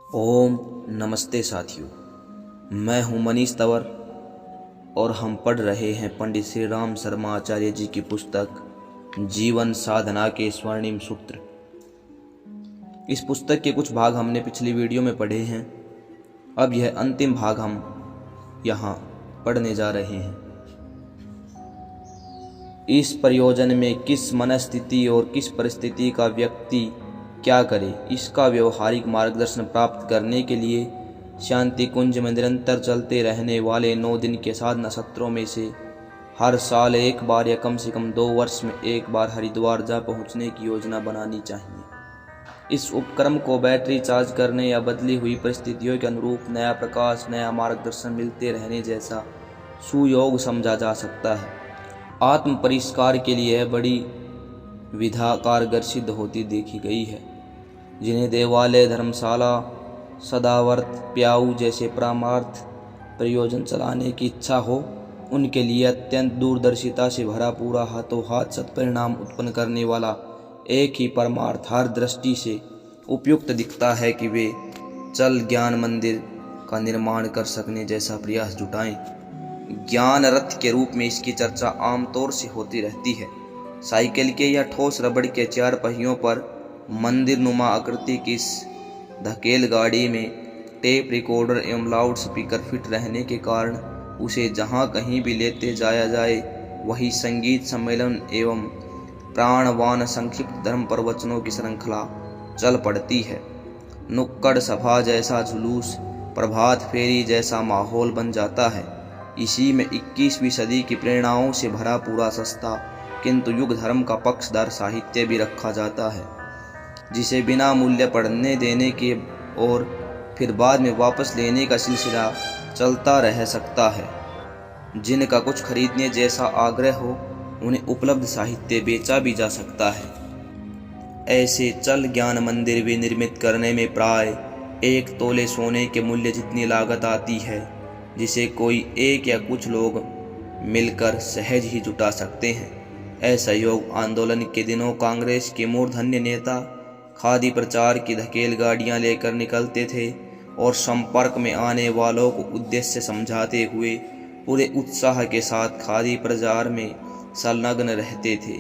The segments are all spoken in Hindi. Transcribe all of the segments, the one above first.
ओम नमस्ते साथियों, मैं हूं मनीष तंवर और हम पढ़ रहे हैं पंडित श्री राम शर्मा आचार्य जी की पुस्तक जीवन साधना के स्वर्णिम सूत्र। इस पुस्तक के कुछ भाग हमने पिछली वीडियो में पढ़े हैं। अब यह अंतिम भाग हम यहाँ पढ़ने जा रहे हैं। इस प्रयोजन में किस मनस्थिति और किस परिस्थिति का व्यक्ति क्या करे, इसका व्यवहारिक मार्गदर्शन प्राप्त करने के लिए शांति कुंज में निरंतर चलते रहने वाले 9 दिन के साधना सत्रों में से हर साल एक बार या कम से कम 2 वर्ष में एक बार हरिद्वार जा पहुंचने की योजना बनानी चाहिए। इस उपक्रम को बैटरी चार्ज करने या बदली हुई परिस्थितियों के अनुरूप नया प्रकाश, नया मार्गदर्शन मिलते रहने जैसा सुयोग समझा जा सकता है। आत्म परिष्कार के लिए यह बड़ी विधा कारगर सिद्ध होती देखी गई है। जिन्हें देवालय, धर्मशाला, सदावर्त, प्याऊ जैसे परमार्थ प्रयोजन चलाने की इच्छा हो, उनके लिए अत्यंत दूरदर्शिता से भरा पूरा हाथों हाथ सत्परिणाम उत्पन्न करने वाला एक ही परमार्थ हर दृष्टि से उपयुक्त दिखता है कि वे चल ज्ञान मंदिर का निर्माण कर सकने जैसा प्रयास जुटाएं। ज्ञान रथ के रूप में इसकी चर्चा आमतौर से होती रहती है। साइकिल के या ठोस रबड़ के 4 पहियों पर मंदिर नुमा आकृति की इस धकेल गाड़ी में टेप रिकॉर्डर एवं लाउड स्पीकर फिट रहने के कारण उसे जहां कहीं भी लेते जाया जाए वही संगीत सम्मेलन एवं प्राणवान संक्षिप्त धर्म प्रवचनों की श्रृंखला चल पड़ती है। नुक्कड़ सभा जैसा जुलूस, प्रभात फेरी जैसा माहौल बन जाता है। इसी में 21वीं सदी की प्रेरणाओं से भरा पूरा सस्ता किंतु युग धर्म का पक्षधर साहित्य भी रखा जाता है, जिसे बिना मूल्य पढ़ने देने के और फिर बाद में वापस लेने का सिलसिला चलता रह सकता है। जिनका कुछ खरीदने जैसा आग्रह हो उन्हें उपलब्ध साहित्य बेचा भी जा सकता है। ऐसे चल ज्ञान मंदिर भी निर्मित करने में प्राय 1 तोले सोने के मूल्य जितनी लागत आती है, जिसे कोई एक या कुछ लोग मिलकर सहज ही जुटा सकते हैं। असहयोग आंदोलन के दिनों कांग्रेस के मूर्धन्य नेता खादी प्रचार की धकेल गाड़ियां लेकर निकलते थे और संपर्क में आने वालों को उद्देश्य समझाते हुए पूरे उत्साह के साथ खादी प्रचार में संलग्न रहते थे।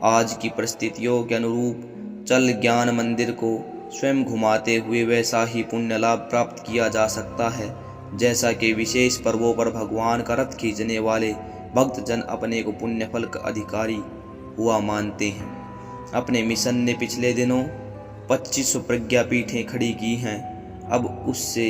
आज की परिस्थितियों के अनुरूप चल ज्ञान मंदिर को स्वयं घुमाते हुए वैसा ही पुण्य लाभ प्राप्त किया जा सकता है जैसा कि विशेष पर्वों पर भगवान का रथ खींचने वाले भक्तजन अपने को पुण्य फल का अधिकारी हुआ मानते हैं। अपने मिशन ने पिछले दिनों 2500 प्रज्ञापीठें खड़ी की हैं। अब उससे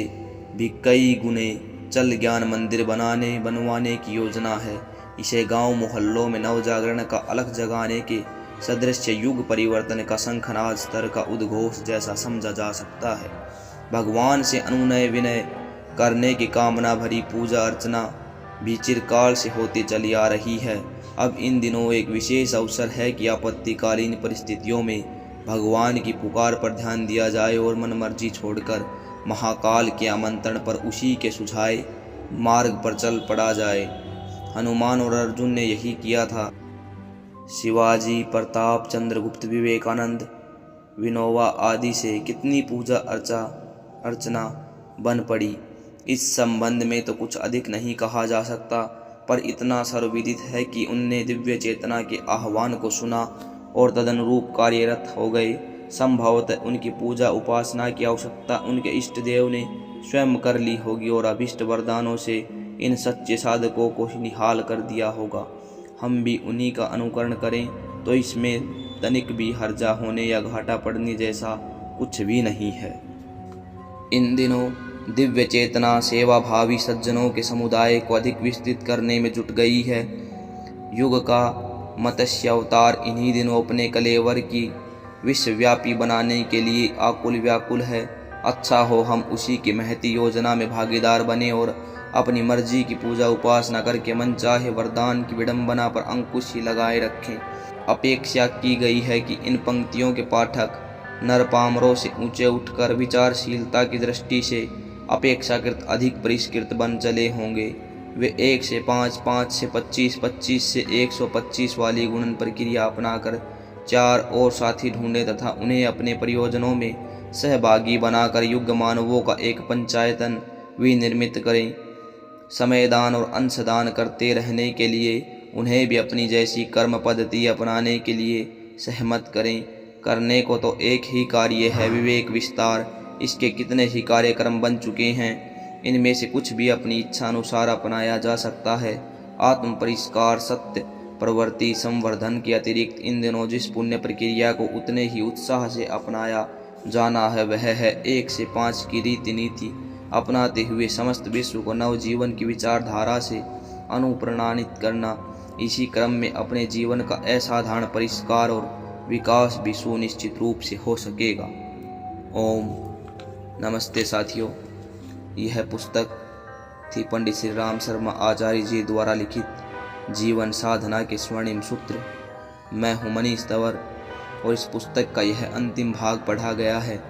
भी कई गुने चल ज्ञान मंदिर बनवाने की योजना है। इसे गांव मोहल्लों में नवजागरण का अलख जगाने के सदृश युग परिवर्तन का शंखनाद स्तर का उद्घोष जैसा समझा जा सकता है। भगवान से अनुनय विनय करने की कामना भरी पूजा अर्चना भी चिरकाल से होती चली आ रही है। अब इन दिनों एक विशेष अवसर है कि आपत्तिकालीन परिस्थितियों में भगवान की पुकार पर ध्यान दिया जाए और मनमर्जी छोड़कर महाकाल के आमंत्रण पर उसी के सुझाए मार्ग पर चल पड़ा जाए। हनुमान और अर्जुन ने यही किया था। शिवाजी, प्रताप, चंद्रगुप्त, विवेकानंद, विनोबा आदि से कितनी पूजा अर्चना बन पड़ी। इस संबंध में तो कुछ अधिक नहीं कहा जा सकता, पर इतना सर्वविदित है कि उनने दिव्य चेतना के आह्वान को सुना और तदनुरूप कार्यरत हो गए। संभवतः उनकी पूजा उपासना की आवश्यकता उनके इष्ट देव ने स्वयं कर ली होगी और अभिष्ट वरदानों से इन सच्चे साधकों को ही निहाल कर दिया होगा। हम भी उन्हीं का अनुकरण करें तो इसमें तनिक भी हर्जा होने या घाटा पड़ने जैसा कुछ भी नहीं है। इन दिनों दिव्य चेतना सेवा भावी सज्जनों के समुदाय को अधिक विस्तृत करने में जुट गई है। युग का मत्स्य अवतार इन्हीं दिनों अपने कलेवर की विश्वव्यापी बनाने के लिए आकुल व्याकुल है। अच्छा हो हम उसी की महती योजना में भागीदार बने और अपनी मर्जी की पूजा उपासना करके मन चाहे वरदान की विडंबना पर अंकुश ही लगाए रखें। अपेक्षा की गई है कि इन पंक्तियों के पाठक नरपामरों से ऊंचे उठकर विचारशीलता की दृष्टि से अपेक्षाकृत अधिक परिष्कृत बन चले होंगे। वे 1 से 5, 5 से 25, 25 से 125 वाली गुणन प्रक्रिया अपनाकर 4 और साथी ढूंढे तथा उन्हें अपने प्रयोजनों में सहभागी बनाकर युग मानवों का एक पंचायतन विनिर्मित करें। समयदान और अंशदान करते रहने के लिए उन्हें भी अपनी जैसी कर्म पद्धति अपनाने के लिए सहमत करें। करने को तो एक ही कार्य है, विवेक विस्तार। इसके कितने ही कार्यक्रम बन चुके हैं, इनमें से कुछ भी अपनी इच्छा अनुसार अपनाया जा सकता है। आत्म परिष्कार, सत्य प्रवृत्ति संवर्धन के अतिरिक्त इन दिनों जिस पुण्य प्रक्रिया को उतने ही उत्साह से अपनाया जाना है वह है 1 से 5 की रीति नीति अपनाते हुए समस्त विश्व को नवजीवन की विचारधारा से अनुप्राणित करना। इसी क्रम में अपने जीवन का असाधारण परिष्कार और विकास भी सुनिश्चित रूप से हो सकेगा। ओम नमस्ते साथियों, यह पुस्तक थी पंडित श्री राम शर्मा आचार्य जी द्वारा लिखित जीवन साधना के स्वर्णिम सूत्र। मैं हूँ मनीष तंवर और इस पुस्तक का यह अंतिम भाग पढ़ा गया है।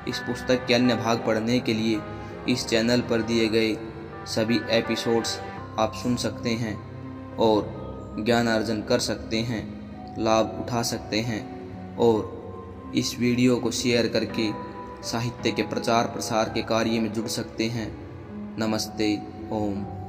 इस पुस्तक के अन्य भाग पढ़ने के लिए इस चैनल पर दिए गए सभी एपिसोड्स आप सुन सकते हैं और ज्ञान अर्जन कर सकते हैं, लाभ उठा सकते हैं और इस वीडियो को शेयर करके साहित्य के प्रचार प्रसार के कार्य में जुड़ सकते हैं। नमस्ते। ओम।